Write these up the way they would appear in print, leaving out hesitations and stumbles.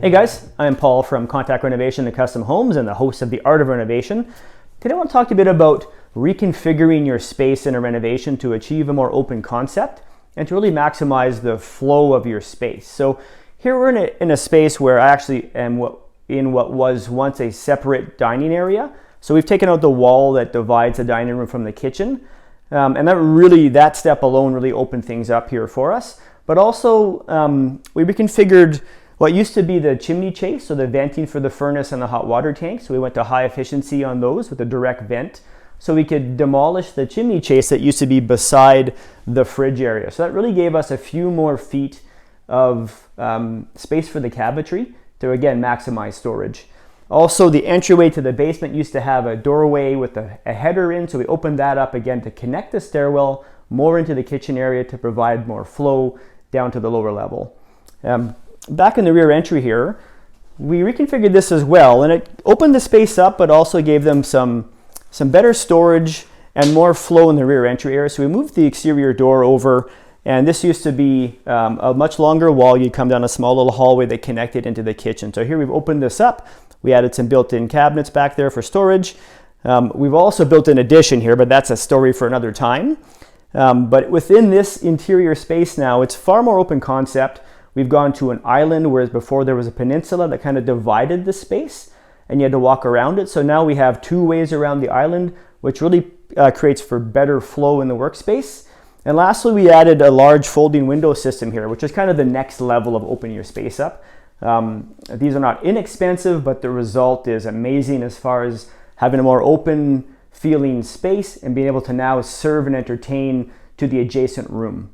Hey guys, I'm Paul from Contact Renovation and Custom Homes and the host of the Art of Renovation. Today I want to talk to you a bit about reconfiguring your space in a renovation to achieve a more open concept and to really maximize the flow of your space. So here we're in a space where I actually am in what was once a separate dining area. So we've taken out the wall that divides the dining room from the kitchen. And that step alone really opened things up here for us. But also we reconfigured what used to be the Chimney Chase, so the venting for the furnace and the hot water tank. So we went to high efficiency on those with a direct vent. So we could demolish the Chimney Chase that used to be beside the fridge area. So that really gave us a few more feet of space for the cabinetry to, again, maximize storage. Also, the entryway to the basement used to have a doorway with a header in, so we opened that up again to connect the stairwell more into the kitchen area to provide more flow down to the lower level. Back in the rear entry here, we reconfigured this as well, and it opened the space up, but also gave them some better storage and more flow in the rear entry area. So we moved the exterior door over, and this used to be a much longer wall. You'd come down a small little hallway that connected into the kitchen. So here we've opened this up. We added some built-in cabinets back there for storage. We've also built an addition here, but that's a story for another time. But within this interior space now, it's far more open concept. We've gone to an island, whereas before there was a peninsula that kind of divided the space and you had to walk around it. So now we have two ways around the island, which really creates for better flow in the workspace. And lastly, we added a large folding window system here, which is kind of the next level of opening your space up. These are not inexpensive, but the result is amazing as far as having a more open feeling space and being able to now serve and entertain to the adjacent room.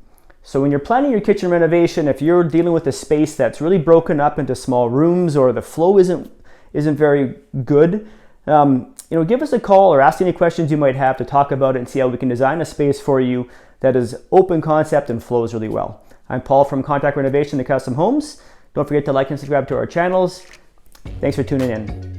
So when you're planning your kitchen renovation, if you're dealing with a space that's really broken up into small rooms or the flow isn't very good, give us a call or ask any questions you might have to talk about it and see how we can design a space for you that is open concept and flows really well. I'm Paul from Contact Renovation and Custom Homes. Don't forget to like and subscribe to our channels. Thanks for tuning in.